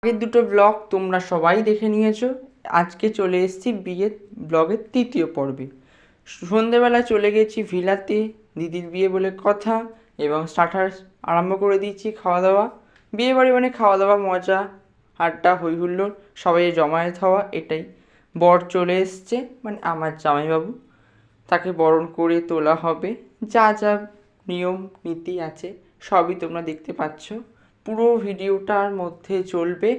আগের দুটো ব্লগ তোমরা সবাই দেখে নিয়েছো। আজকে চলে এসেছি বিয়ের ব্লগের তৃতীয় পর্বে। সন্ধেবেলা চলে গেছি ভিলাতে, দিদির বিয়ে বলে কথা, এবং স্টার্টার আরম্ভ করে দিয়েছি খাওয়া দাওয়া। বিয়ে বাড়ি মানে খাওয়া দাওয়া, মজা, আড্ডা, হই হুল্লোড়, সবাই জমায়েত হওয়া, এটাই। বর চলে এসছে, মানে আমার জামাইবাবু, তাকে বরণ করে তোলা হবে। যা যা নিয়ম নীতি আছে সবই তোমরা দেখতে পাচ্ছ। পুরো ভিডিওটার মধ্যে চলবে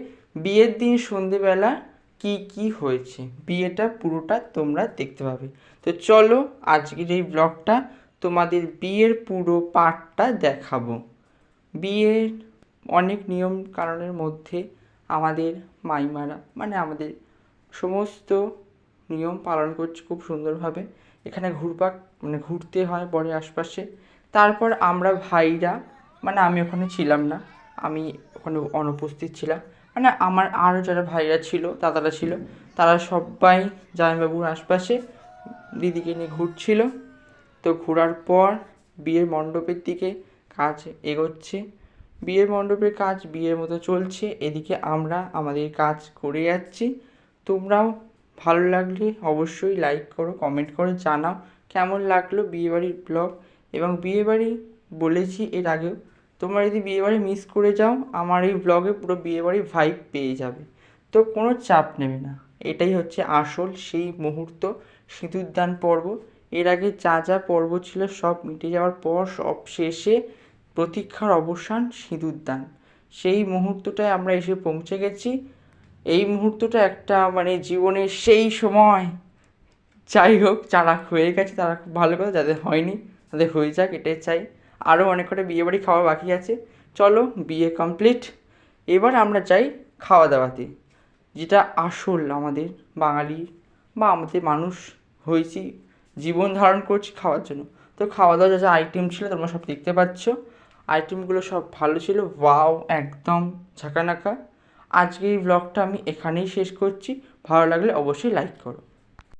বিয়ের দিন সন্ধেবেলা কি কি হয়েছে, বিয়েটা পুরোটা তোমরা দেখতে পাবে। তো চলো আজকের এই ব্লগটা তোমাদের বিয়ের পুরো পার্টটা দেখাবো। বিয়ের অনেক নিয়ম কারণের মধ্যে আমাদের মাইমারা, মানে আমাদের সমস্ত নিয়ম পালন করছে খুব সুন্দরভাবে। এখানে ঘুরতে হয় বরের আশপাশে। তারপর আমরা ভাইরা, মানে আমি ওখানে ছিলাম না, আমি ওখানে অনুপস্থিত ছিলাম, মানে আমার আরও যারা ভাইরা ছিল, দাদারা ছিল, তারা সবাই জামাইবাবুর আশপাশে দিদিকে নিয়ে ঘুরছিল। তো ঘোরার পর বিয়ের মণ্ডপের দিকে কাজ এগোচ্ছে। বিয়ের মণ্ডপের কাজ বিয়ের মতো চলছে, এদিকে আমরা আমাদের কাজ করে যাচ্ছি। তোমরাও ভালো লাগলে অবশ্যই লাইক করো, কমেন্ট করে জানাও কেমন লাগলো বিয়েবাড়ির ব্লগ। এবং বিয়েবাড়ি বলেছি এর আগেও, তোমরা যদি বিয়েবাড়ি মিস করে যাও, আমার এই ব্লগে পুরো বিয়েবাড়ির ভাইব পেয়ে যাবে। তো কোনো চাপ নেবে না, এটাই হচ্ছে আসল সেই মুহূর্ত, সিঁদুরদান পর্ব। এর আগে যা যা পর্ব ছিল সব মিটে যাওয়ার পর সব শেষে প্রতীক্ষার অবসান, সিঁদুরদান। সেই মুহূর্তটায় আমরা এসে পৌঁছে গেছি। এই মুহূর্তটা একটা মানে জীবনের সেই সময়। যাই হোক, যারা হয়ে গেছে তারা খুব ভালো কথা, যাদের হয়নি তাদের হয়ে যাক, এটাই চাই। আরও অনেক কটা বিয়েবাড়ি খাওয়া বাকি আছে। চলো, বিয়ে কমপ্লিট, এবার আমরা যাই খাওয়া দাওয়াতে, যেটা আসল আমাদের বাঙালি বা আমাদের মানুষ হয়েছি, জীবন ধারণ করছি খাওয়ার জন্য। তো খাওয়া দাওয়া যা যা আইটেম ছিল তোমরা সব দেখতে পাচ্ছ। আইটেমগুলো সব ভালো ছিল, ওয়াও, একদম ঝাঁকানাকা। আজকে এই ব্লগটা আমি এখানেই শেষ করছি। ভালো লাগলে অবশ্যই লাইক করো।